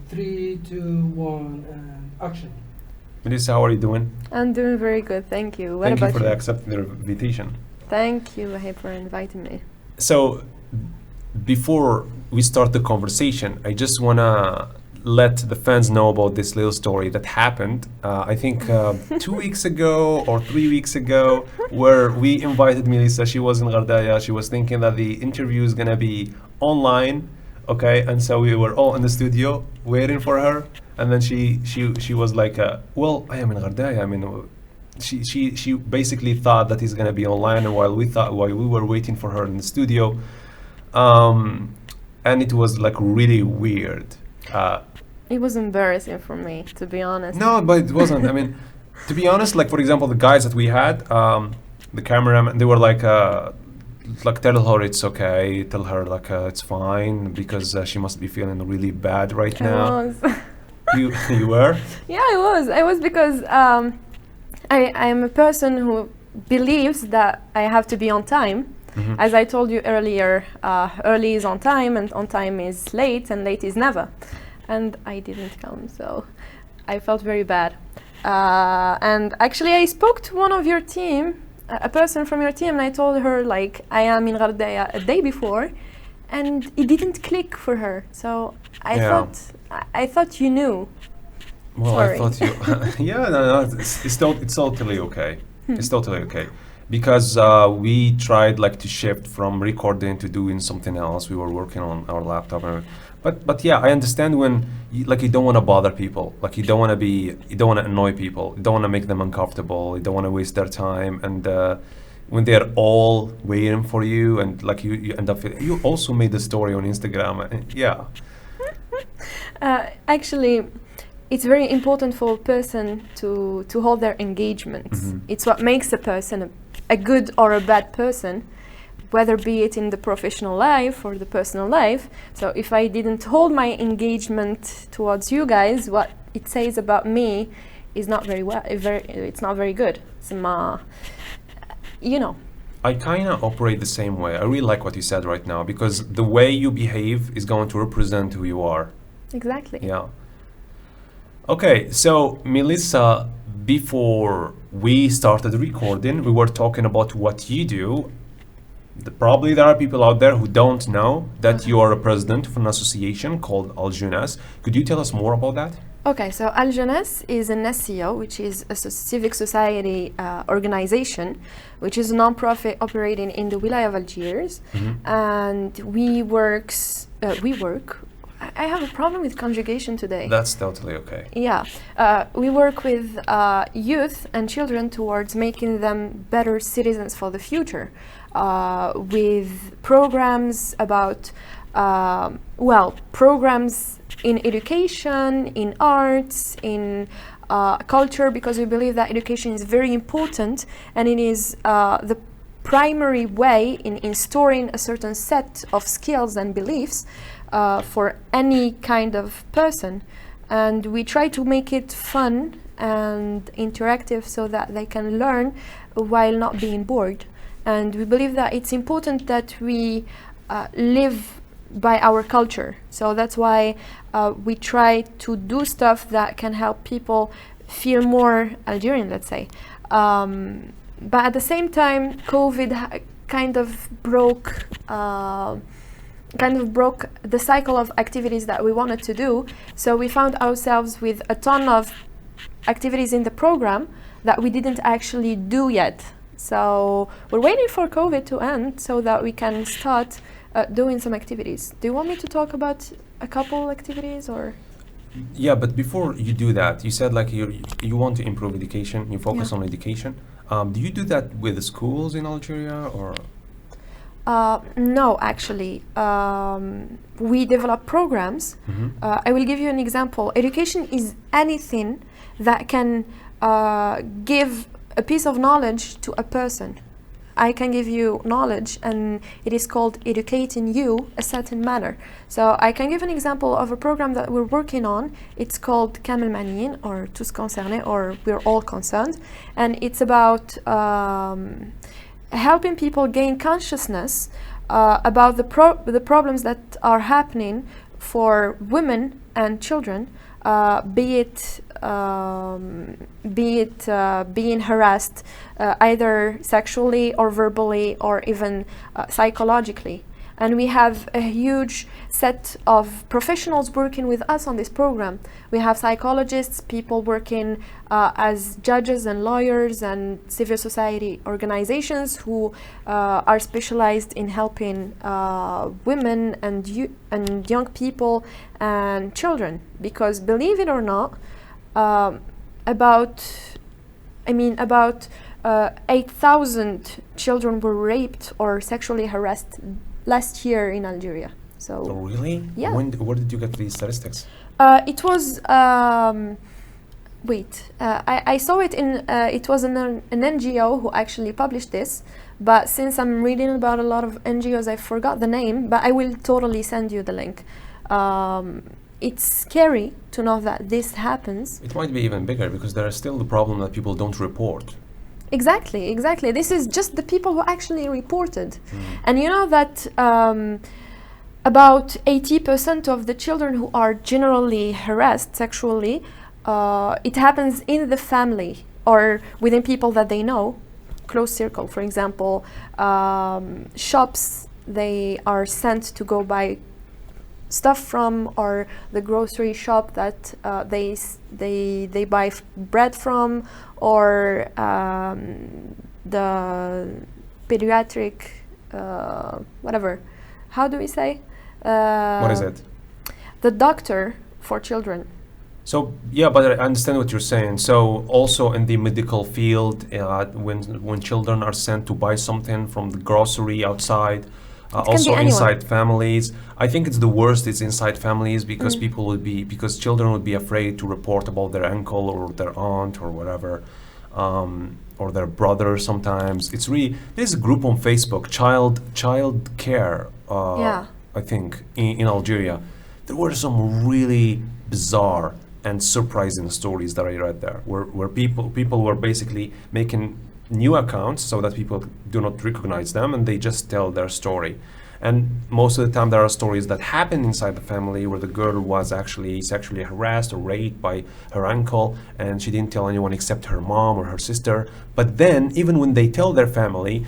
Three, two, one, and action. Melissa, how are you doing? I'm doing very good, thank you. What Thank you about for the accepting the invitation. Thank you, Wahib, for inviting me. So, before we start the conversation, I just wanna let the fans know about this little story that happened. I think 2 weeks ago or 3 weeks ago, where we invited Melissa. She was in Gardaya. She was thinking that the interview is gonna be online, okay? And so we were all in the studio waiting for her. And then she was like, well, I am in Gardaya. I mean, she basically thought that it's gonna be online, and while we were waiting for her in the studio, and it was like really weird. It was embarrassing for me, to be honest. No, but it wasn't. I mean, to be honest, like for example, the guys that we had, the cameraman, they were like tell her it's okay, tell her like it's fine because she must be feeling really bad right now. I was. You were? Yeah, I was because I am a person who believes that I have to be on time. Mm-hmm. As I told you earlier, early is on time and on time is late and late is never. And I didn't come, so I felt very bad. And actually I spoke to one of your team, a person from your team, and I told her like I am in Gardaya a day before, and it didn't click for her. So I thought you knew. Well, Sorry. I thought you. Yeah, no, it's totally okay. It's totally okay, because we tried like to shift from recording to doing something else. We were working on our laptop, but yeah, I understand when you don't want to bother people, like you don't want to annoy people, you don't want to make them uncomfortable, you don't want to waste their time, and when they're all waiting for you, and like you end up. You also made the story on Instagram, yeah. Actually, it's very important for a person to hold their engagements. Mm-hmm. It's what makes a person a good or a bad person, whether be it in the professional life or the personal life. So if I didn't hold my engagement towards you guys, what it says about me is not very well. It's not very good. You know. I kind of operate the same way. I really like what you said right now, because the way you behave is going to represent who you are. Exactly. Yeah. Okay, so Melissa, before we started recording, we were talking about what you do. Probably there are people out there who don't know that you are a president of an association called ALGeunesse. Could you tell us more about that? Okay, so Aljunez is an SCO, which is a civic society organization, which is a non-profit operating in the Wilaya of Algiers. Mm-hmm. And we work. I have a problem with conjugation today. That's totally okay. Yeah, we work with youth and children towards making them better citizens for the future, with programs about, programs in education, in arts, in culture, because we believe that education is very important, and it is the primary way in installing a certain set of skills and beliefs for any kind of person. And we try to make it fun and interactive so that they can learn while not being bored. And we believe that it's important that we live by our culture. So that's why we try to do stuff that can help people feel more Algerian, let's say. But at the same time, COVID kind of broke the cycle of activities that we wanted to do. So we found ourselves with a ton of activities in the program that we didn't actually do yet. So we're waiting for COVID to end so that we can start doing some activities. Do you want me to talk about a couple activities or? Yeah, but before you do that, you said like you want to improve education, you focus on education. Do you do that with the schools in Algeria or? No, actually. We develop programs. Mm-hmm. I will give you an example. Education is anything that can give a piece of knowledge to a person. I can give you knowledge, and it is called educating you a certain manner. So I can give an example of a program that we're working on. It's called Kamel Manin, or Tous Concernés, or We're All Concerned. And it's about helping people gain consciousness about the problems that are happening for women and children, be it being harassed either sexually or verbally or even psychologically. And we have a huge set of professionals working with us on this program. We have psychologists, people working as judges and lawyers and civil society organizations who are specialized in helping women and young people and children. Because believe it or not, about 8,000 children were raped or sexually harassed last year in Algeria. So Oh, really? Yeah. Where did you get these statistics? it was I saw it in it was an NGO who actually published this, but since I'm reading about a lot of NGOs, I forgot the name, but I will totally send you the link. It's scary to know that this happens. It might be even bigger because there is still the problem that people don't report. Exactly. This is just the people who actually reported. And you know that about 80% of the children who are generally harassed sexually, it happens in the family or within people that they know, close circle. For example, shops they are sent to go buy stuff from, or the grocery shop that they buy bread from, or the pediatric whatever. How do we say? What is it? The doctor for children. So yeah, but I understand what you're saying. So also in the medical field, when children are sent to buy something from the grocery outside, also inside families. I think it's the worst. It's inside families because because children would be afraid to report about their uncle or their aunt or whatever, or their brother. Sometimes it's really, there's a group on Facebook, child care. I think in Algeria, there were some really bizarre and surprising stories that I read there, where people were basically making new accounts so that people do not recognize them, and they just tell their story. And most of the time there are stories that happen inside the family where the girl was actually sexually harassed or raped by her uncle, and she didn't tell anyone except her mom or her sister. But then even when they tell their family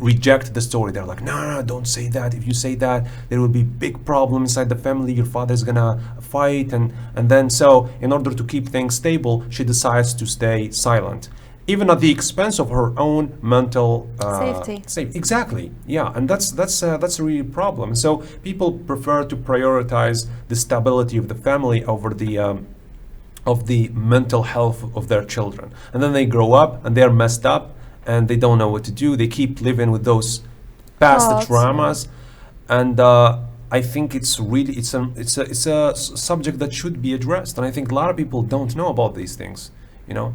reject the story. They're like, no, don't say that. If you say that, there will be big problem inside the family. Your father's gonna fight. And then so in order to keep things stable, she decides to stay silent, even at the expense of her own mental safety. Exactly, yeah, and that's a real problem. So people prefer to prioritize the stability of the family over the mental health of their children, and then they grow up and they're messed up and they don't know what to do. They keep living with those past traumas, and I think it's a subject that should be addressed, and I think a lot of people don't know about these things, you know.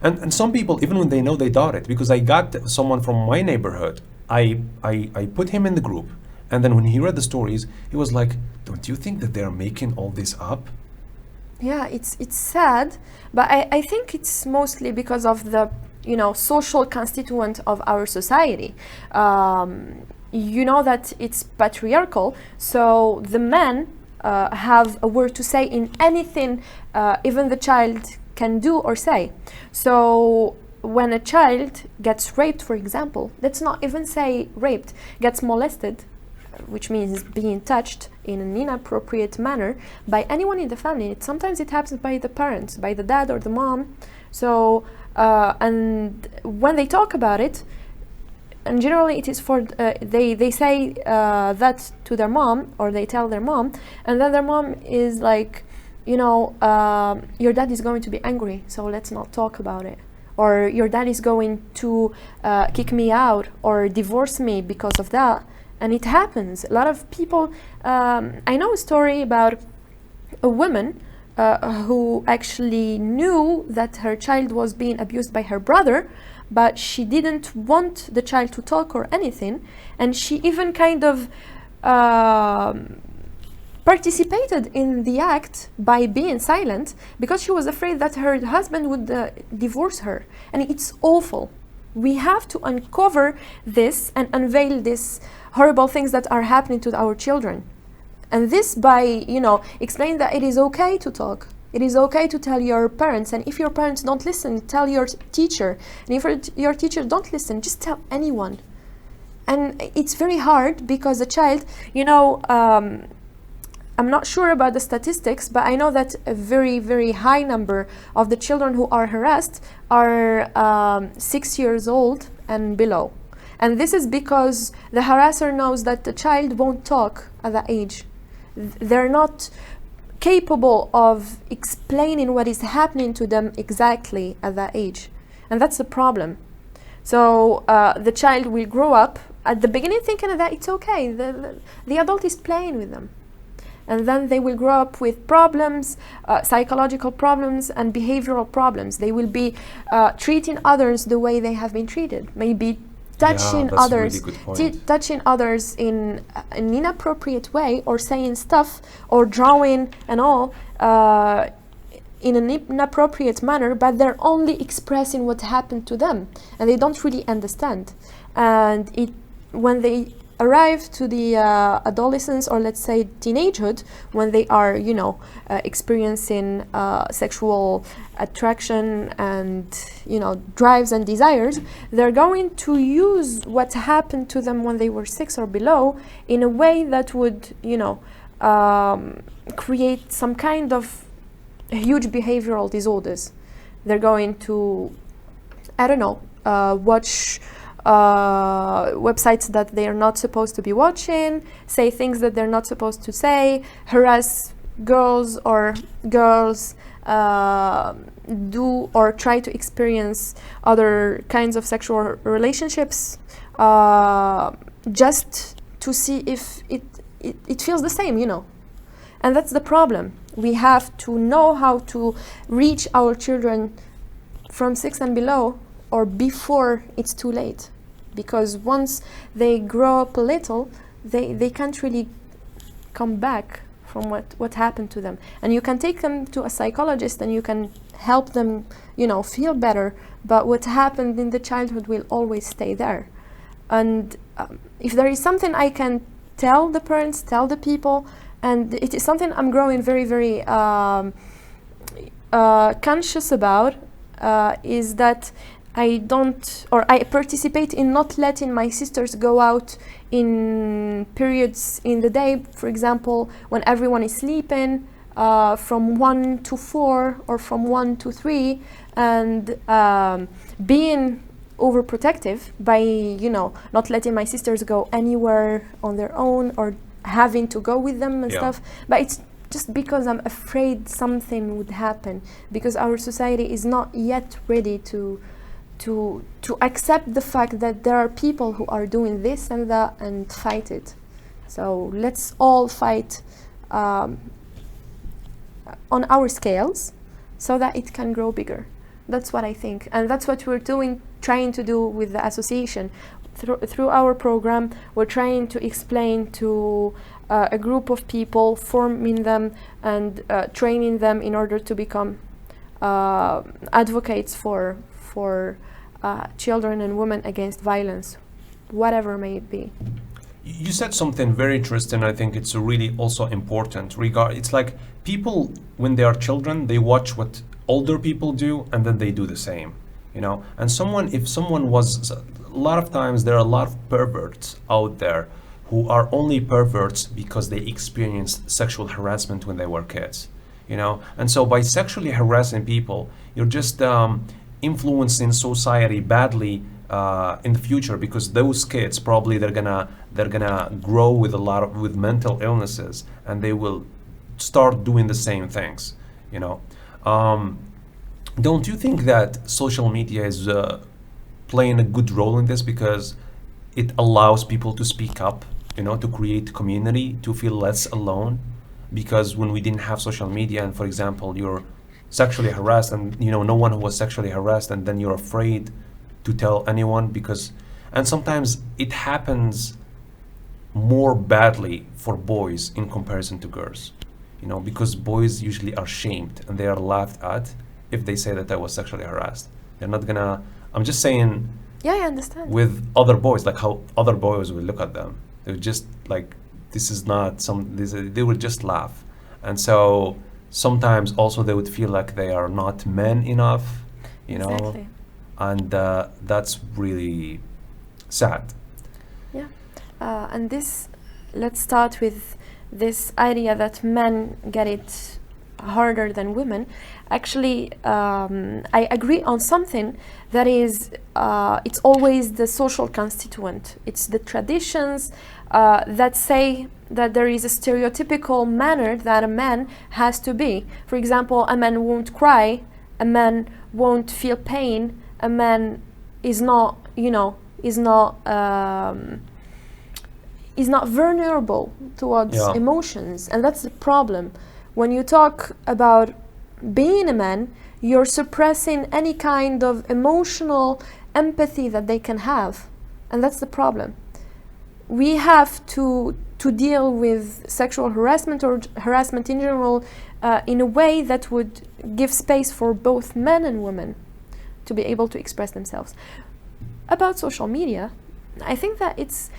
And some people, even when they know, they doubt it. Because I got someone from my neighborhood, I put him in the group, and then when he read the stories, he was like, don't you think that they're making all this up? Yeah, it's sad, but I think it's mostly because of the social constituent of our society. You know that it's patriarchal, so the men have a word to say in anything, even the child can do or say. So when a child gets raped, for example, let's not even say raped, gets molested, which means being touched in an inappropriate manner by anyone in the family. Sometimes it happens by the parents, by the dad or the mom. So and when they talk about it, and generally it is for they say that to their mom, or they tell their mom, and then their mom is like, your dad is going to be angry, so let's not talk about it. Or your dad is going to kick me out or divorce me because of that. And it happens. A lot of people, I know a story about a woman who actually knew that her child was being abused by her brother, but she didn't want the child to talk or anything. And she even kind of participated in the act by being silent because she was afraid that her husband would divorce her. And it's awful. We have to uncover this and unveil these horrible things that are happening to our children. And this by, explain that it is okay to talk. It is okay to tell your parents, and if your parents don't listen, tell your teacher. And if your teacher don't listen, just tell anyone. And it's very hard because a child, I'm not sure about the statistics, but I know that a very, very high number of the children who are harassed are 6 years old and below. And this is because the harasser knows that the child won't talk at that age. They're not capable of explaining what is happening to them exactly at that age. And that's the problem. So the child will grow up at the beginning thinking that it's okay. The adult is playing with them. And then they will grow up with problems, psychological problems and behavioral problems. They will be treating others the way they have been treated. Maybe touching others, touching others in an inappropriate way, or saying stuff or drawing and all in an inappropriate manner, but they're only expressing what happened to them and they don't really understand. And when they arrive to the adolescence, or let's say teenagehood, when they are experiencing sexual attraction and drives and desires, they're going to use what happened to them when they were 6 or below in a way that would create some kind of huge behavioral disorders. They're going to watch websites that they are not supposed to be watching, say things that they're not supposed to say, harass girls, or girls do or try to experience other kinds of sexual relationships just to see if it feels the same, And that's the problem. We have to know how to reach our children from 6 and below, or before it's too late. Because once they grow up a little, they can't really come back from what happened to them. And you can take them to a psychologist and you can help them, feel better, but what happened in the childhood will always stay there. And if there is something I can tell the parents, tell the people, and it is something I'm growing very, very conscious about, is that I participate in not letting my sisters go out in periods in the day, for example, when everyone is sleeping, from 1 to 4 or from 1 to 3, and being overprotective by, not letting my sisters go anywhere on their own or having to go with them and stuff. But it's just because I'm afraid something would happen, because our society is not yet ready to accept the fact that there are people who are doing this and that and fight it. So let's all fight on our scales so that it can grow bigger. That's what I think, and that's what we're trying to do with the association. Through our program, we're trying to explain to a group of people, forming them and training them in order to become advocates for children and women against violence, whatever may it be. You said something very interesting. I think it's really also important. It's like people, when they are children, they watch what older people do, and then they do the same. And if someone was, a lot of times there are a lot of perverts out there who are only perverts because they experienced sexual harassment when they were kids. And so by sexually harassing people, you're just influencing society badly in the future, because those kids probably they're gonna grow with mental illnesses, and they will start doing the same things. Don't you think that social media is playing a good role in this, because it allows people to speak up, to create community, to feel less alone? Because when we didn't have social media, and for example, you're sexually harassed, and no one who was sexually harassed, and then you're afraid to tell anyone, and sometimes it happens more badly for boys in comparison to girls, because boys usually are shamed and they are laughed at if they say that I was sexually harassed. They're not gonna, I'm just saying, yeah, I understand. With other boys, like how other boys will look at them. They would just like this is not they would just laugh. And so sometimes also they would feel like they are not men enough, you know, Exactly. and that's really sad. Yeah. And this, let's start with this idea that men get it harder than women. Actually, I agree on something that is, it's always the social constituent. It's the traditions that say that there is a stereotypical manner that a man has to be. For example, a man won't cry, a man won't feel pain, a man is not, is not vulnerable towards Yeah. emotions, and that's the problem. When you talk about being a man, you're suppressing any kind of emotional empathy that they can have, and that's the problem. We have to deal with sexual harassment or harassment in general in a way that would give space for both men and women to be able to express themselves. About social media, I think that it's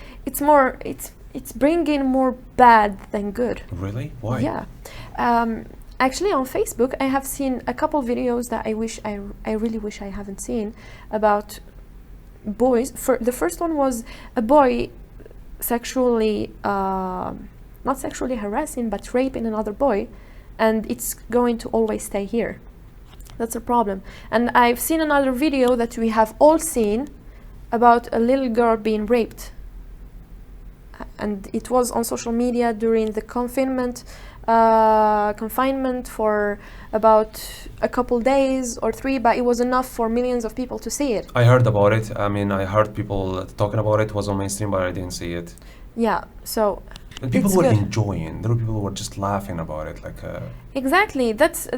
bringing more bad than good. Really? Why? Yeah. Actually, on Facebook, I have seen a couple videos that I really wish I haven't seen about boys. The first one was a boy sexually, not sexually harassing, but raping another boy, and it's going to always stay here. That's a problem. And I've seen another video that we have all seen about a little girl being raped. And it was on social media during the confinement for about a couple days or 3, but it was enough for millions of people to see it. I heard about it. I mean, I heard people talking about it. It was on mainstream, but I didn't see it. Yeah, so And people it's were good. enjoying. There were people who were just laughing about it, like. Exactly. That's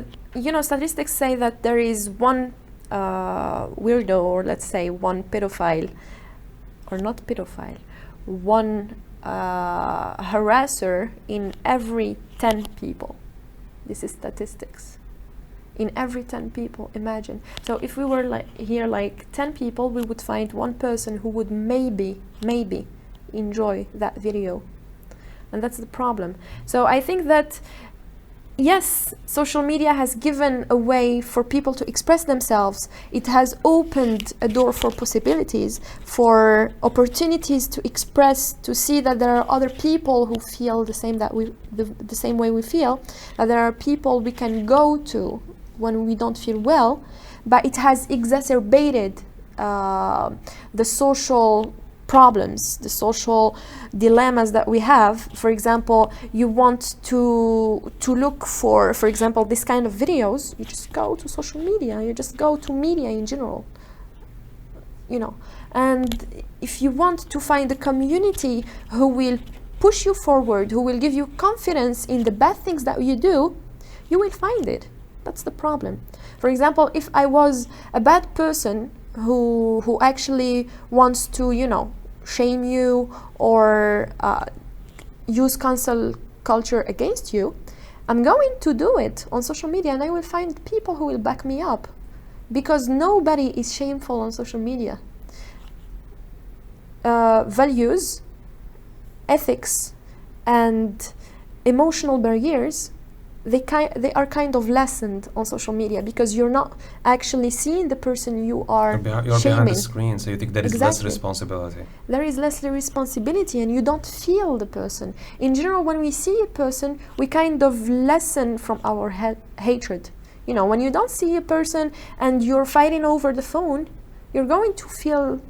statistics say that there is one weirdo, or let's say one pedophile, or not pedophile, one harasser in every 10 people. This is statistics. In every 10 people, imagine. So if we were like 10 people, we would find one person who would maybe enjoy that video. And that's the problem. So I think that, yes, social media has given a way for people to express themselves. It has opened a door for possibilities, for opportunities to express, to see that there are other people who feel the same the same way we feel, that there are people we can go to when we don't feel well, but it has exacerbated the social problems, the social dilemmas that we have. For example, you want to look for example, this kind of videos, you just go to social media, you just go to media in general, and if you want to find a community who will push you forward, who will give you confidence in the bad things that you do, you will find it. That's the problem. For example, if I was a bad person who actually wants to, shame you or use cancel culture against you, I'm going to do it on social media, and I will find people who will back me up, because nobody is shameful on social media. Values, ethics, and emotional barriers, they are kind of lessened on social media, because you're not actually seeing the person you are You're shaming. behind the screen, so you think there is less Exactly. responsibility. There is less responsibility, and you don't feel the person. In general, when we see a person, we kind of lessen from our hatred. When you don't see a person and you're fighting over the phone, you're going to feel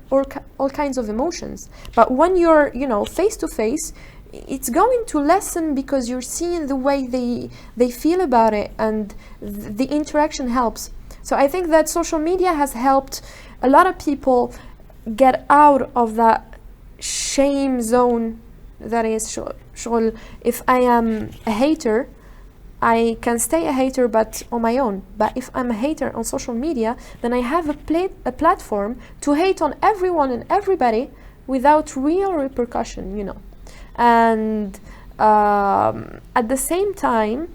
all kinds of emotions. But when you're, face to face, it's going to lessen, because you're seeing the way they feel about it, and the interaction helps. So I think that social media has helped a lot of people get out of that shame zone that is شغل. If I am a hater, I can stay a hater, but on my own. But if I'm a hater on social media, then I have a platform to hate on everyone and everybody without real repercussion, And at the same time,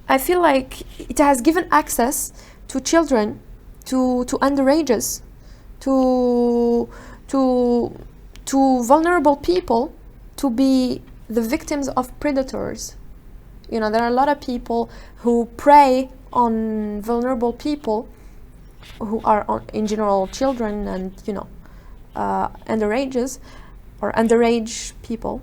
I feel like it has given access to children, to underages, to vulnerable people, to be the victims of predators. You know, there are a lot of people who prey on vulnerable people who are in general children and, you know, underages or underage people.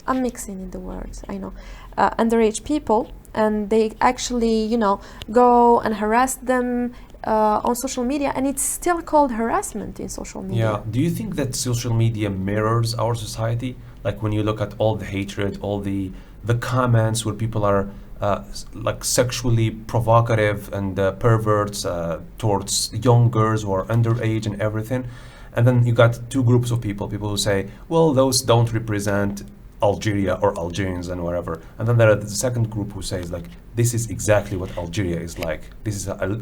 I'm mixing in the words, I know. Underage people, and they actually, you know, go and harass them on social media, and it's still called harassment in social media. Yeah. Do you think that social media mirrors our society? Like when you look at all the hatred, all the comments where people are like sexually provocative and perverts towards young girls who are underage and everything. And then you got two groups of people who say, well, those don't represent Algeria or Algerians and whatever. And then there are the second group who says, like, this is exactly what Algeria is like. These are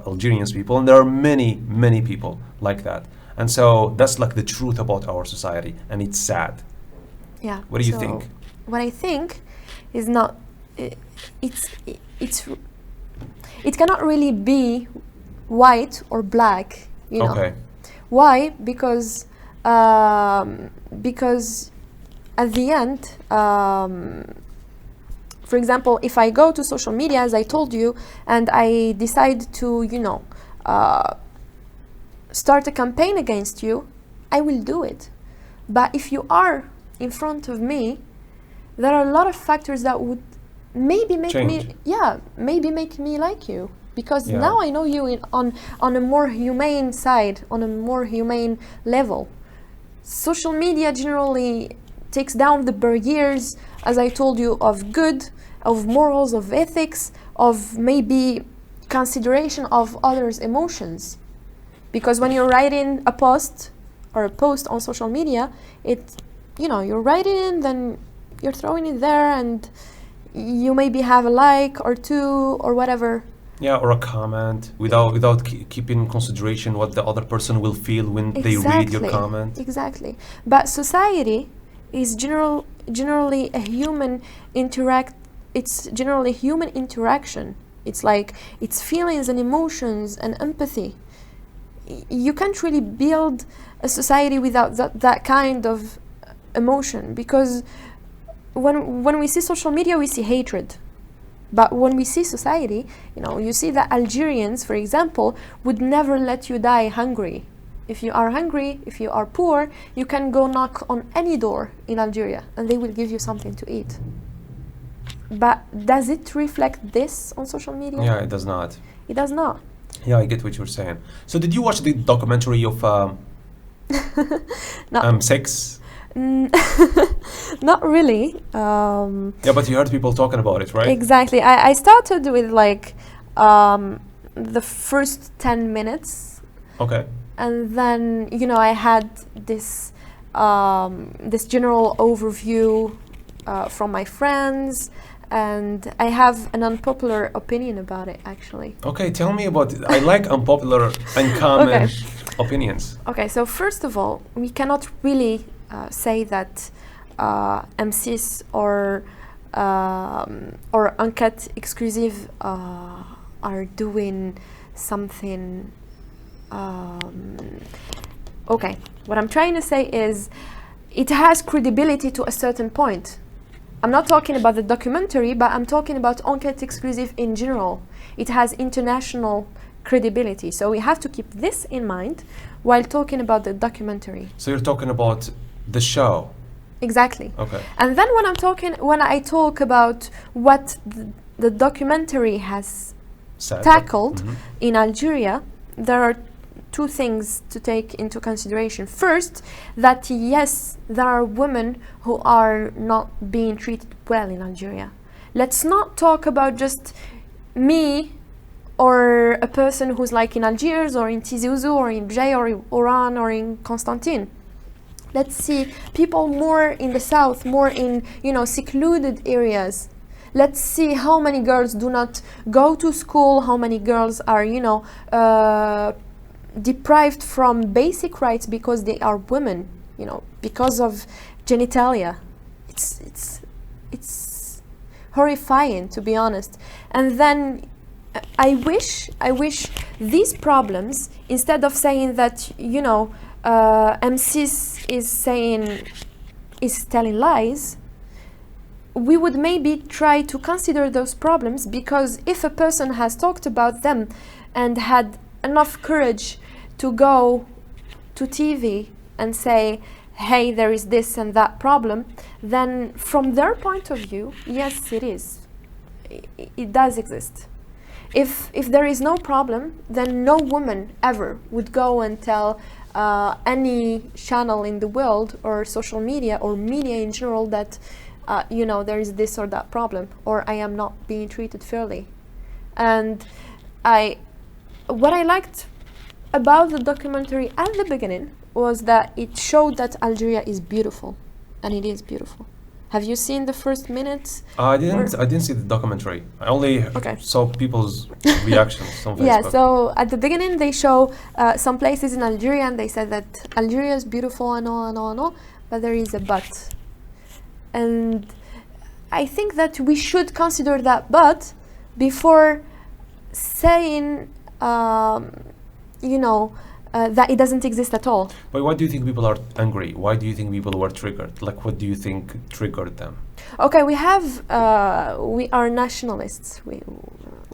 Algerians people, and there are many, many people like that. And so that's like the truth about our society, and it's sad. Yeah. What do you think? What I think is not, it cannot really be white or black, you know. Okay. Why? Because at the end, for example, if I go to social media, as I told you, and I decide to, you know, start a campaign against you, I will do it. But if you are in front of me, there are a lot of factors that would maybe make me like you, because now I know you on a more humane side, on a more humane level. Social media generally takes down the barriers, as I told you, of good, of morals, of ethics, of maybe consideration of others' emotions. Because when you're writing a post on social media, you're writing it, then you're throwing it there, and you maybe have a like or two or whatever. Yeah, or a comment without keeping in consideration what the other person will feel when they read your comment. Exactly. But society is generally a human it's generally human interaction. It's like it's feelings and emotions and empathy. You can't really build a society without that kind of emotion, because when we see social media, we see hatred. But when we see society, you see that Algerians, for example, would never let you die hungry. If you are hungry, if you are poor, you can go knock on any door in Algeria and they will give you something to eat. But does it reflect this on social media? Yeah, it does not. It does not. Yeah, I get what you're saying. So did you watch the documentary of sex? Not really. Yeah, but you heard people talking about it, right? Exactly. I started with the first 10 minutes. Okay. And then, I had this general overview from my friends, and I have an unpopular opinion about it, actually. Okay, tell me about it. I like unpopular, uncommon opinions. Okay, so first of all, we cannot really say that M6 or Enquête Exclusive are doing something. Okay, what I'm trying to say is it has credibility to a certain point. I'm not talking about the documentary, but I'm talking about Enquête Exclusive in general. It has international credibility, so we have to keep this in mind while talking about the documentary. So you're talking about the show? Exactly. Okay. And then when I talk about what the documentary has tackled in Algeria, there are two things to take into consideration. First, that yes, there are women who are not being treated well in Algeria. Let's not talk about just me or a person who's like in Algiers or in Tizi Ouzou or in Bjay or in Oran or in Constantine. Let's see people more in the south, more in secluded areas. Let's see how many girls do not go to school, how many girls are deprived from basic rights because they are women, because of genitalia. It's horrifying, to be honest. And then I wish these problems, instead of saying that M6 is saying is telling lies, we would maybe try to consider those problems, because if a person has talked about them and had enough courage to go to TV and say, hey, there is this and that problem, then from their point of view, yes, it is. It does exist. If there is no problem, then no woman ever would go and tell any channel in the world or social media or media in general that there is this or that problem, or I am not being treated fairly. And what I liked about the documentary at the beginning was that it showed that Algeria is beautiful, and it is beautiful. Have you seen the first minutes? I didn't see the documentary. I only saw people's reactions on Facebook. Yeah, so at the beginning they show some places in Algeria, and they said that Algeria is beautiful and all, but there is a but. And I think that we should consider that but before saying, that it doesn't exist at all. But why do you think people are angry? Why do you think people were triggered? Like, what do you think triggered them? Okay, we are nationalists. We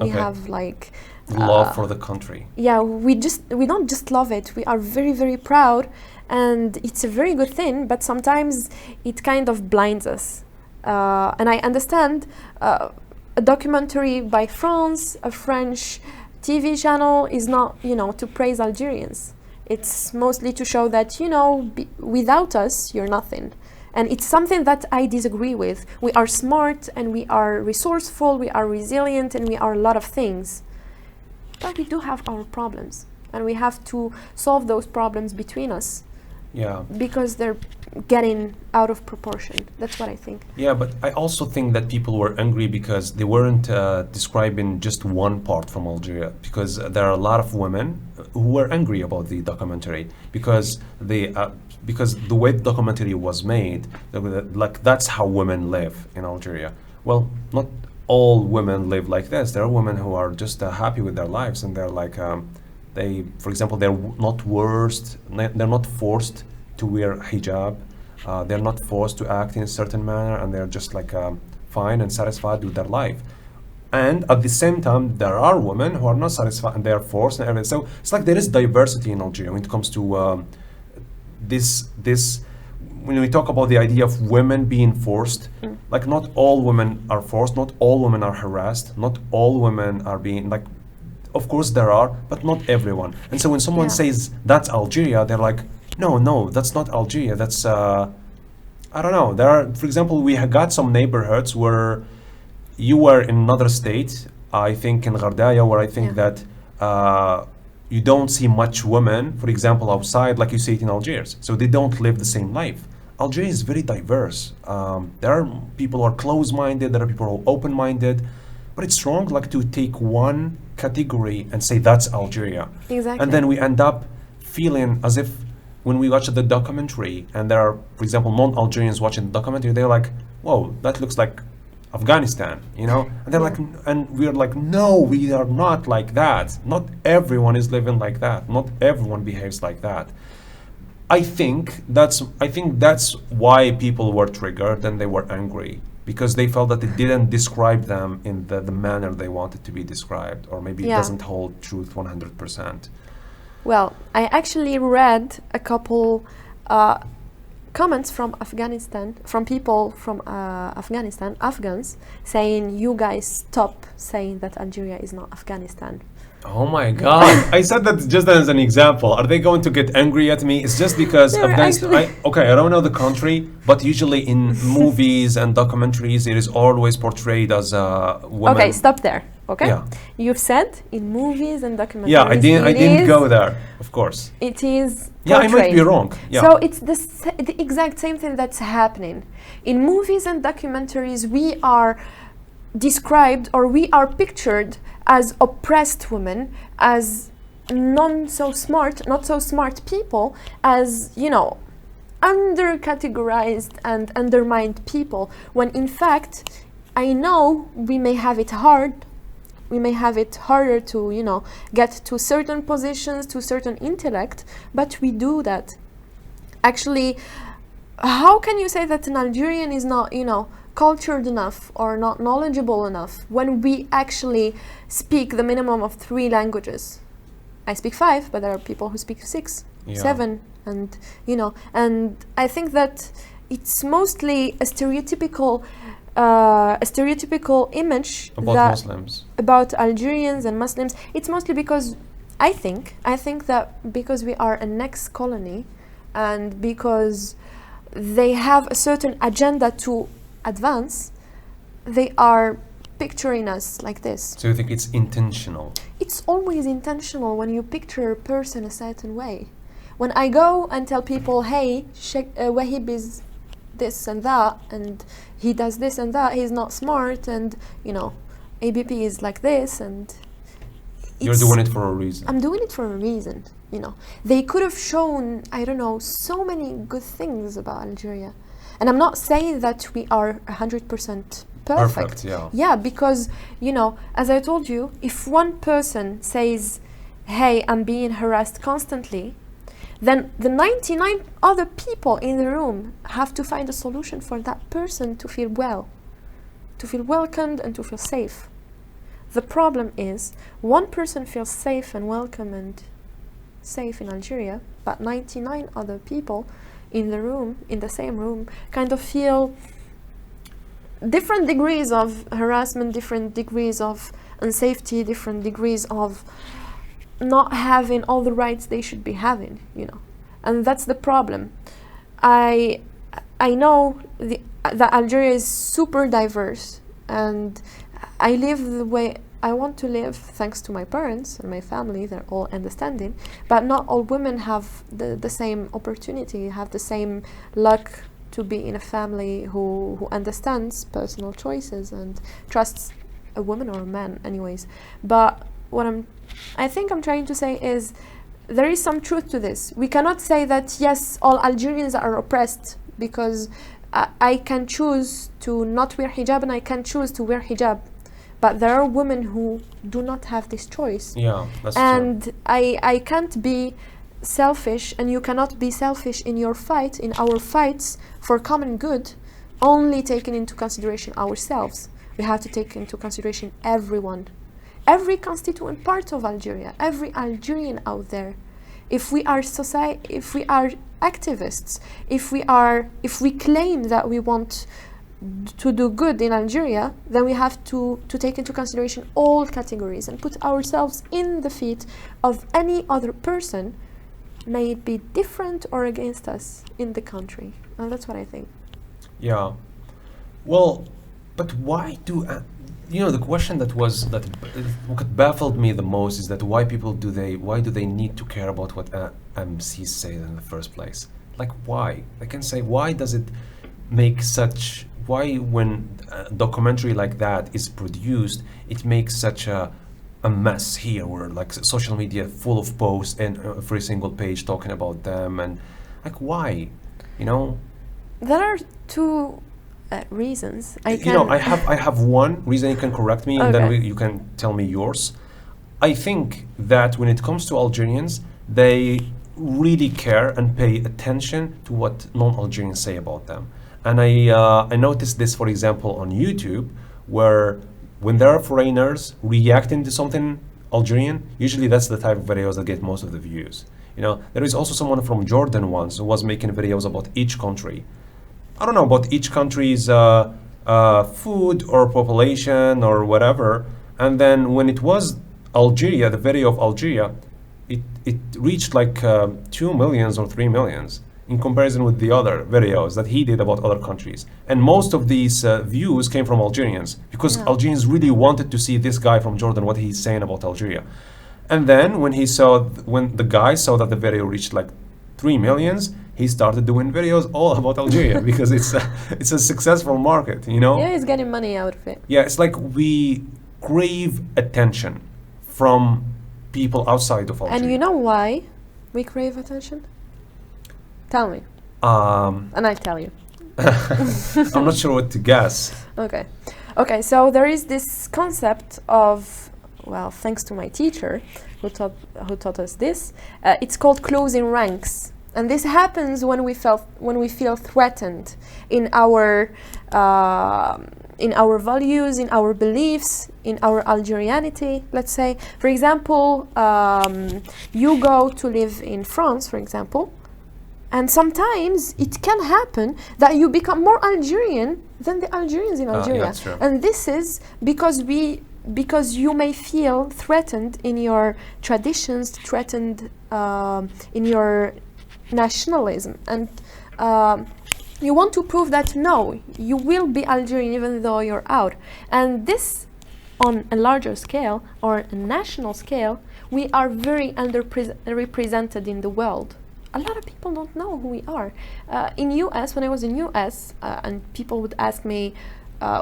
have like love for the country. Yeah, we don't just love it. We are very, very proud, and it's a very good thing. But sometimes it kind of blinds us. And I understand a documentary by France, a French TV channel, is not, to praise Algerians. It's mostly to show that, without us, you're nothing. And it's something that I disagree with. We are smart, and we are resourceful, we are resilient, and we are a lot of things. But we do have our problems, and we have to solve those problems between us. Yeah. Because they're getting out of proportion. That's what I think. Yeah, but I also think that people were angry because they weren't describing just one part from Algeria, because there are a lot of women who were angry about the documentary because the way the documentary was made, like that's how women live in Algeria. Well, not all women live like this. There are women who are just happy with their lives, and they're like, for example, they're not forced to wear hijab. They're not forced to act in a certain manner, and they're just like fine and satisfied with their life. And at the same time, there are women who are not satisfied and they're forced and everything. So it's like there is diversity in Algeria when it comes to this. When we talk about the idea of women being forced, like not all women are forced, not all women are harassed, not all women are being like. Of course there are, but not everyone. And so when someone says that's Algeria, they're like, no, that's not Algeria. That's I don't know. There are, for example, we have got some neighborhoods where you were in another state. I think in Gardaya, where I think that you don't see much women, for example, outside, like you see it in Algiers. So they don't live the same life. Algeria is very diverse. There are people who are close-minded. There are people who are open-minded. But it's wrong, like, to take one category and say that's Algeria. Exactly. And then we end up feeling as if when we watch the documentary and there are, for example, non-Algerians watching the documentary, they're like, whoa, that looks like Afghanistan, And they're like, and we're like, no, we are not like that. Not everyone is living like that. Not everyone behaves like that. I think that's why people were triggered and they were angry, because they felt that it didn't describe them in the manner they wanted to be described, or maybe it doesn't hold truth 100%. Well, I actually read a couple comments from Afghanistan, from people from Afghanistan, Afghans, saying, you guys stop saying that Algeria is not Afghanistan. Oh my God. I said that just as an example. Are they going to get angry at me? It's just because Afghanistan, I don't know the country, but usually in movies and documentaries, it is always portrayed as a woman. Okay, stop there. Okay? Yeah. You've said in movies and documentaries. Yeah, I didn't go there, of course. It is portrayed. Yeah, I might be wrong. Yeah. So it's the exact same thing that's happening. In movies and documentaries, we are described, or we are pictured as oppressed women, as not so smart people, as, under-categorized and undermined people, when in fact, I know we may have it hard, we may have it harder to, get to certain positions, to certain intellect, but we do that. Actually, how can you say that an Algerian is not, cultured enough or not knowledgeable enough when we actually speak the minimum of 3 languages? I speak 5, but there are people who speak 6, 7, and and I think that it's mostly a stereotypical image About Muslims. about Algerians and Muslims. It's mostly because I think that because we are an ex-colony and because they have a certain agenda to advance, they are picturing us like this. So you think it's intentional? It's always intentional when you picture a person a certain way. When I go and tell people, hey, Wahib is this and that, and he does this and that, he's not smart, and ABP is like this, and you're doing it for a reason. I'm doing it for a reason. They could have shown, I don't know, so many good things about Algeria. And I'm not saying that we are 100% perfect. Yeah, because, as I told you, if one person says, hey, I'm being harassed constantly, then the 99 other people in the room have to find a solution for that person to feel well, to feel welcomed and to feel safe. The problem is, one person feels safe and welcome and safe in Algeria, but 99 other people in the same room, kind of feel different degrees of harassment, different degrees of unsafety, different degrees of not having all the rights they should be having, and that's the problem. I know that Algeria is super diverse, and I live the way I want to live thanks to my parents and my family. They're all understanding, but not all women have the same opportunity, have the same luck to be in a family who understands personal choices and trusts a woman or a man anyways. But what I think I'm trying to say is there is some truth to this. We cannot say that yes, all Algerians are oppressed, because I can choose to not wear hijab and I can choose to wear hijab. But there are women who do not have this choice. Yeah, that's and true. I can't be selfish, and you cannot be selfish in our fights for common good, only taking into consideration ourselves. We have to take into consideration everyone, every constituent part of Algeria, every Algerian out there. If we are if we are activists, if we claim that we want to do good in Algeria, then we have to take into consideration all categories and put ourselves in the feet of any other person, may it be different or against us in the country. And that's what I think. Yeah. Well, but why do the question that baffled me the most is that why do they need to care about what MCs say in the first place? Like, why? I can say, why does it make why when a documentary like that is produced, it makes such a mess here, where like social media full of posts and every single page talking about them, and like, why? There are 2 reasons. I have one reason. You can correct me, and Okay. then you can tell me yours. I think that when it comes to Algerians, they really care and pay attention to what non-Algerians say about them. And I noticed this, for example, on YouTube, where when there are foreigners reacting to something Algerian, usually that's the type of videos that get most of the views. There is also someone from Jordan once who was making videos about each country. I don't know about each country's food or population or whatever. And then when it was Algeria, the video of Algeria, it reached like 2 millions or 3 millions. In comparison with the other videos that he did about other countries. And most of these views came from Algerians, because Algerians really wanted to see this guy from Jordan, what he's saying about Algeria. And then when the guy saw that the video reached like 3 millions, he started doing videos all about Algeria, because it's a successful market, Yeah, he's getting money out of it. Yeah, it's like we crave attention from people outside of Algeria. And you know why we crave attention? Tell me. And I tell you. I'm not sure what to guess. Okay, so there is this concept of, thanks to my teacher who taught us this, it's called closing ranks. And this happens when we feel threatened in our values, in our beliefs, in our Algerianity, let's say. For example, you go to live in France, for example, and sometimes it can happen that you become more Algerian than the Algerians in Algeria. that's true. And this is because you may feel threatened in your traditions, threatened in your nationalism, and you want to prove that no, you will be Algerian even though you're out. And this, on a larger scale or a national scale, we are very underrepresented in the world. A lot of people don't know who we are. In US, when I was in US, and people would ask me,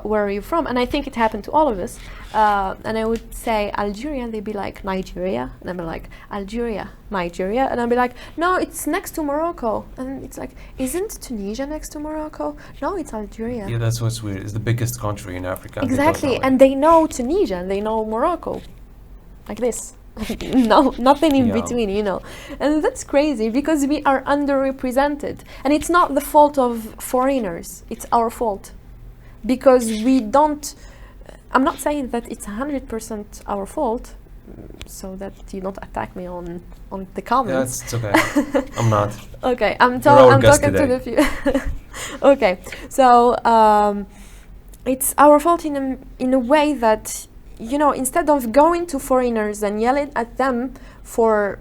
where are you from? And I think it happened to all of us. And I would say Algeria, and they'd be like, Nigeria. And I'd be like, Algeria, Nigeria. And I'd be like, no, it's next to Morocco. And it's like, isn't Tunisia next to Morocco? No, it's Algeria. Yeah, that's what's weird. It's the biggest country in Africa. and they don't Exactly. know it. And they know Tunisia and they know Morocco. Like this. No, nothing in Yeah. between, you know. And that's crazy because we are underrepresented. And it's not the fault of foreigners. It's our fault. Because we don't, I'm not saying that it's 100% our fault, so that you don't attack me on the Yeah, comments. it's okay. I'm not. Okay, I'm our guest talking to today. the few. Okay, so it's our fault in a way that, you know, instead of going to foreigners and yelling at them for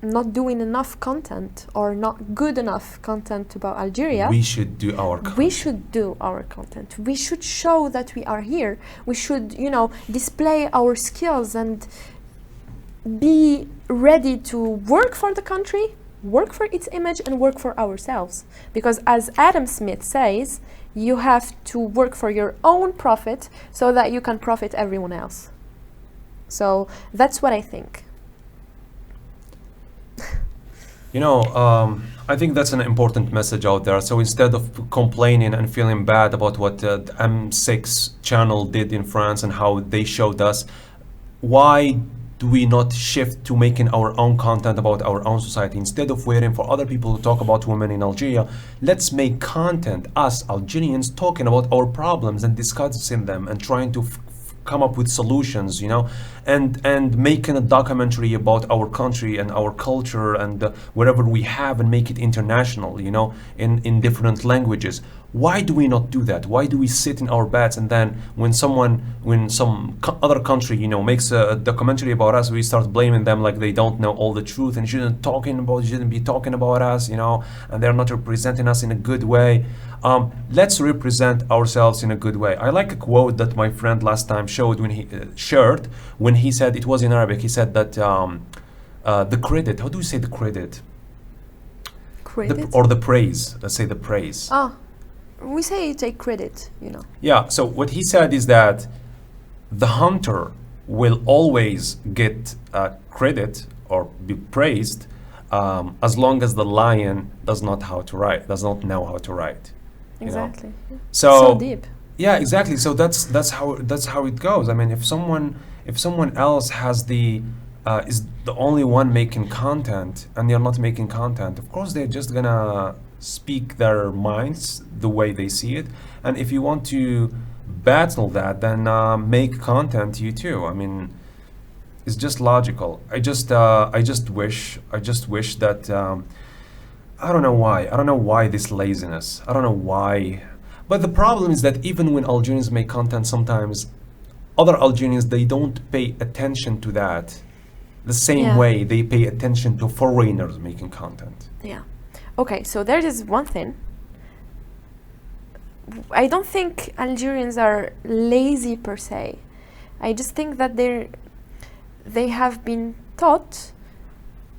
not doing enough content or not good enough content about Algeria, We should do our content. we should do our content. We should show that we are here. We should, you know, display our skills and be ready to work for the country, work for its image, and work for ourselves. Because as Adam Smith says, you have to work for your own profit so that you can profit everyone else. So that's what I think. You know, I think that's an important message out there. So instead of complaining and feeling bad about what the M6 channel did in France and how they showed us, why do we not shift to making our own content about our own society? Instead of waiting for other people to talk about women in Algeria, let's make content, us Algerians, talking about our problems and discussing them and trying to come up with solutions, you know, and making a documentary about our country and our culture and wherever we have, and make it international, you know, in different languages. Why do we not do that? Why do we sit in our beds and then when some other country, you know, makes a documentary about us, we start blaming them like they don't know all the truth and shouldn't be talking about us, you know, and they're not representing us in a good way. Let's represent ourselves in a good way. I like a quote that my friend last time showed when he shared, when he said, it was in Arabic, he said that the credit, how do you say the credit? Credit? Or the praise, let's say the praise. We say take credit, you know. Yeah, so what he said is that the hunter will always get credit or be praised as long as the lion does not know how to write. You know? Exactly. Yeah. So deep. yeah, exactly. So that's how it goes. I mean, if someone else has is the only one making content and you're not making content, of course they're just gonna speak their minds the way they see it. And if you want to battle that, then make content you too. I mean, it's just logical. I just wish that I don't know why this laziness. I don't know why. But the problem is that even when Algerians make content, sometimes other Algerians, they don't pay attention to that the same way they pay attention to foreigners making content. Yeah. Okay, so there is one thing. I don't think Algerians are lazy per se. I just think that they have been taught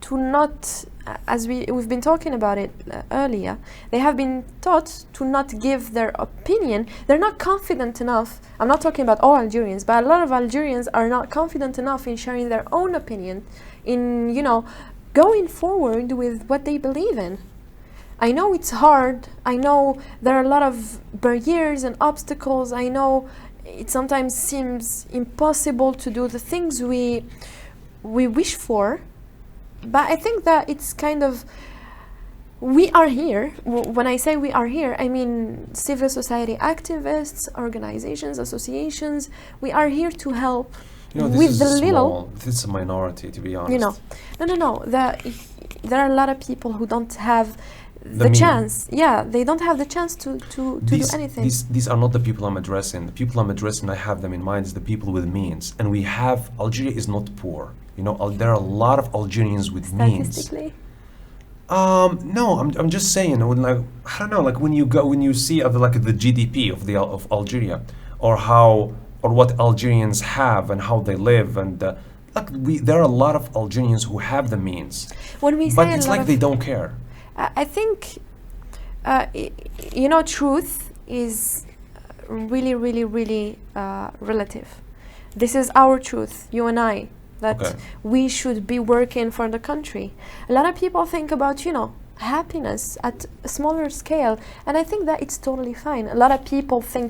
to not, as we've been talking about it earlier, they have been taught to not give their opinion. They're not confident enough. I'm not talking about all Algerians, but a lot of Algerians are not confident enough in sharing their own opinion, in, you know, going forward with what they believe in. I know it's hard. I know there are a lot of barriers and obstacles. I know it sometimes seems impossible to do the things we wish for. But I think that it's kind of, we are here. When I say we are here, I mean civil society activists, organizations, associations. We are here to help This with is the small. little. This is a minority, to be honest. No. There are a lot of people who don't have The the mean- chance. Yeah, they don't have the chance to do anything. These are not the people I'm addressing. The people I'm addressing, I have them in mind, is the people with means. And Algeria is not poor. There are a lot of Algerians with means. Statistically. No, I'm just saying. I don't know. Like when you see the GDP of Algeria, or what Algerians have and how they live, and there are a lot of Algerians who have the means. When we say But a it's lot like of, they don't care. I think, truth is really, really, really relative. This is our truth, you and I, that Okay. we should be working for the country. A lot of people think about, happiness at a smaller scale, and I think that it's totally fine. A lot of people think,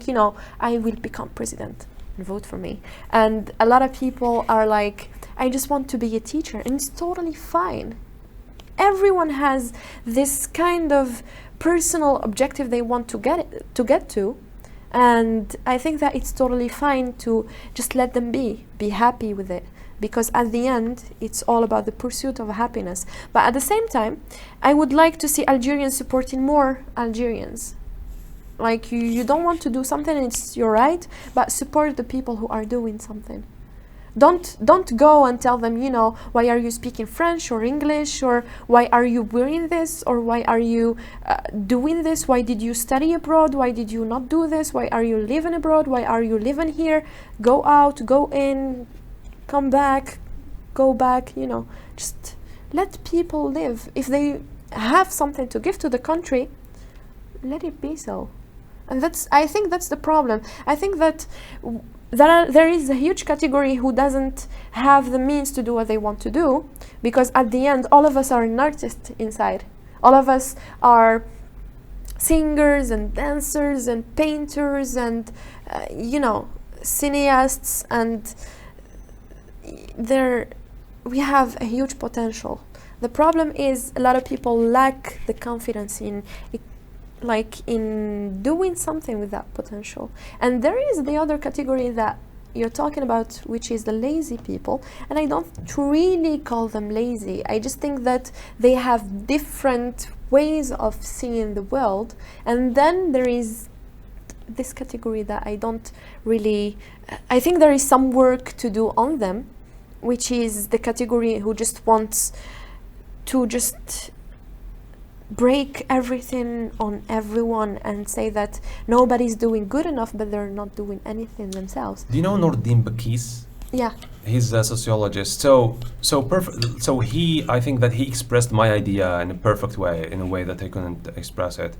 I will become president and vote for me. And a lot of people are like, I just want to be a teacher, and it's totally fine. Everyone has this kind of personal objective they want to get to, and I think that it's totally fine to just let them be happy with it, because at the end it's all about the pursuit of happiness. But at the same time, I would like to see Algerians supporting more Algerians. Like you don't want to do something, and it's your right, but support the people who are doing something. Don't go and tell them, why are you speaking French or English, or why are you wearing this, or why are you doing this, why did you study abroad, why did you not do this, why are you living abroad, why are you living here, go out, go in, come back, go back, just let people live. If they have something to give to the country, let it be so. And I think that's the problem. I think that there is a huge category who doesn't have the means to do what they want to do, because at the end, all of us are an artist inside. All of us are singers and dancers and painters and, cineasts, and we have a huge potential. The problem is a lot of people lack the confidence in doing something with that potential. And there is the other category that you're talking about, which is the lazy people, and I don't really call them lazy. I just think that they have different ways of seeing the world. And then there is this category that I think there is some work to do on them, which is the category who just wants to just break everything on everyone and say that nobody's doing good enough, but they're not doing anything themselves. Do you know Nordin Bakis? Yeah. He's a sociologist. So I think that he expressed my idea in a perfect way, in a way that I couldn't express it,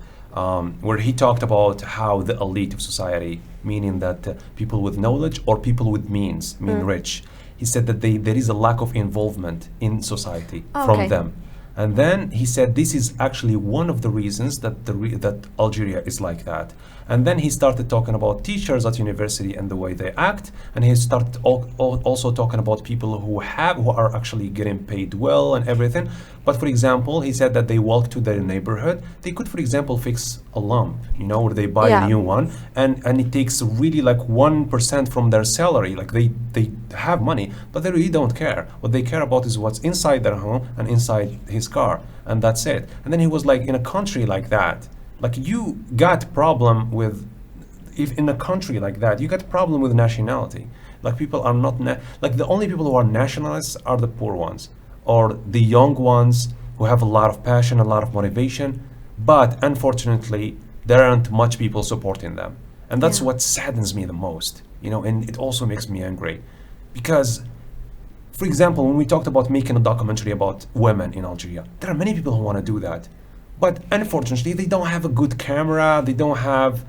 where he talked about how the elite of society, meaning that people with knowledge or people with means, rich, he said that there is a lack of involvement in society from them. And then he said this is actually one of the reasons that that Algeria is like that. And then he started talking about teachers at university and the way they act, and he started also talking about people who are actually getting paid well and everything. But for example, he said that they walk to their neighborhood, they could, for example, fix a lamp, or they buy a new one, and it takes really like 1% from their salary. Like they have money, but they really don't care. What they care about is what's inside their home and inside his car, and that's it. And then he was like, in a country like that, like you got problem with, if in a country like that, you got problem with nationality. Like people are not, like the only people who are nationalists are the poor ones, or the young ones who have a lot of passion, a lot of motivation, but unfortunately, there aren't much people supporting them. And that's what saddens me the most, and it also makes me angry. Because, for example, when we talked about making a documentary about women in Algeria, there are many people who want to do that. But unfortunately, they don't have a good camera, they don't have,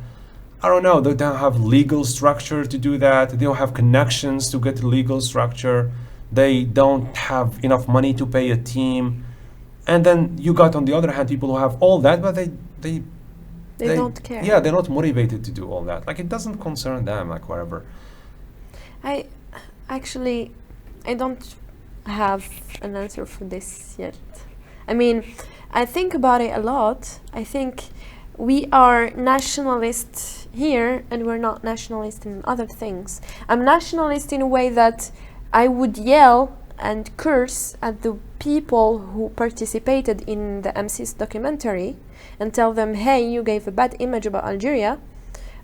they don't have legal structure to do that, they don't have connections to get legal structure, they don't have enough money to pay a team. And then you got, on the other hand, people who have all that, but they don't care. Yeah, they're not motivated to do all that. Like, it doesn't concern them, like, whatever. I don't have an answer for this yet. I mean, I think about it a lot. I think we are nationalists here and we're not nationalists in other things. I'm nationalist in a way that I would yell and curse at the people who participated in the M6 documentary and tell them, hey, you gave a bad image about Algeria,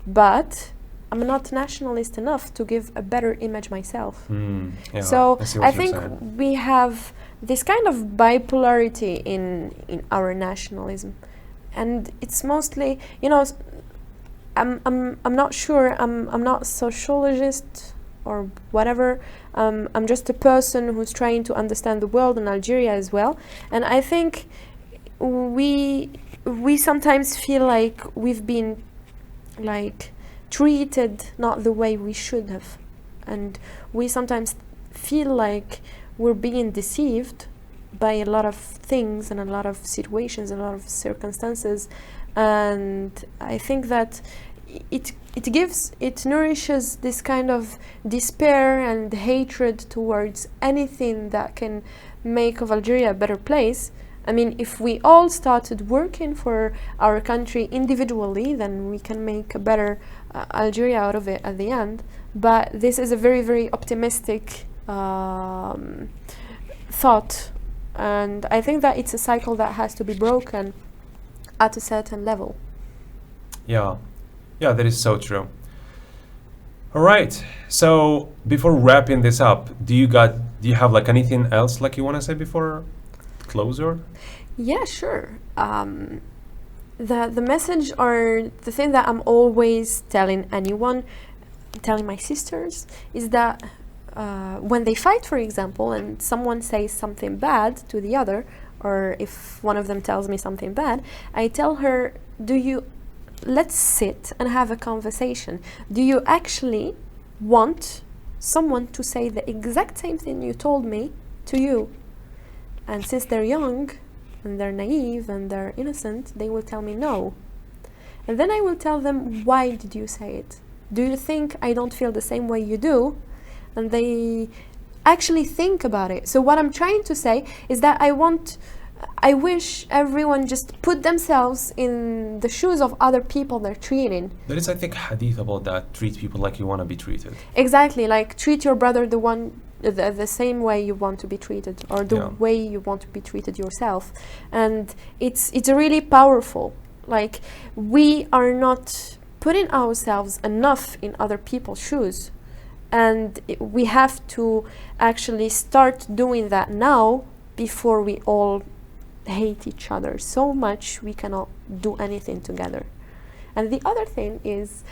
but I'm not nationalist enough to give a better image myself. Yeah, So see what I you're think saying. we have this kind of bipolarity in our nationalism, and it's mostly, you know, I'm not sure. I'm not a sociologist or whatever. I'm just a person who's trying to understand the world and Algeria as well. And I think we sometimes feel like we've been like treated not the way we should have, and we sometimes feel like we're being deceived by a lot of things and a lot of situations, a lot of circumstances, and I think that it nourishes this kind of despair and hatred towards anything that can make of Algeria a better place. I mean, if we all started working for our country individually, then we can make a better Algeria out of it at the end. But this is a very, very optimistic thought, and I think that it's a cycle that has to be broken at a certain level. Yeah, that is so true. All right. So before wrapping this up, do you have like anything else like you want to say before closer? Yeah, sure. The message or the thing that I'm always telling anyone, telling my sisters, is that when they fight, for example, and someone says something bad to the other, or if one of them tells me something bad, I tell her, let's sit and have a conversation. Do you actually want someone to say the exact same thing you told me to you? And since they're young and they're naive and they're innocent, they will tell me no. And then I will tell them, why did you say it? Do you think I don't feel the same way you do? And they actually think about it. So what I'm trying to say is that I wish everyone just put themselves in the shoes of other people they're treating. There is, I think, hadith about that. Treat people like you want to be treated. Exactly, like treat your brother the same way you want to be treated, or the way you want to be treated yourself. And it's really powerful. Like, we are not putting ourselves enough in other people's shoes, and we have to actually start doing that now before we all hate each other so much we cannot do anything together. And the other thing is,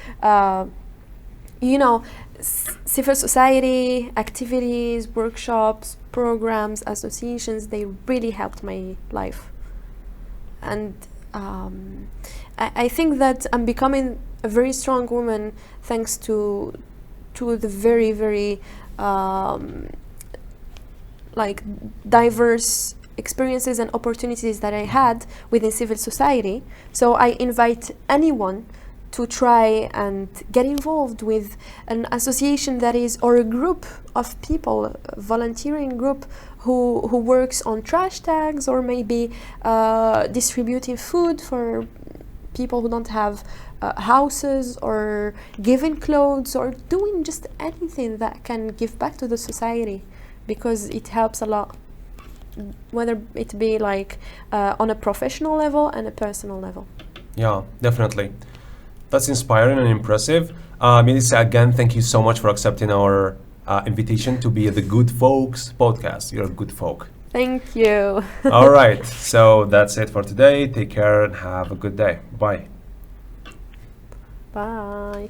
civil society activities, workshops, programs, associations, they really helped my life. And I think that I'm becoming a very strong woman thanks to the very, very diverse experiences and opportunities that I had within civil society. So I invite anyone to try and get involved with an association that is, or a group of people, a volunteering group who works on trash tags, or maybe distributing food for people who don't have houses, or giving clothes, or doing just anything that can give back to the society, because it helps a lot, whether it be like on a professional level and a personal level. Yeah, definitely. That's inspiring and impressive. Melissa, again, thank you so much for accepting our invitation to be at the Goodfolks podcast. You're a good folk. Thank you. All right, so that's it for today. Take care and have a good day. Bye. Bye.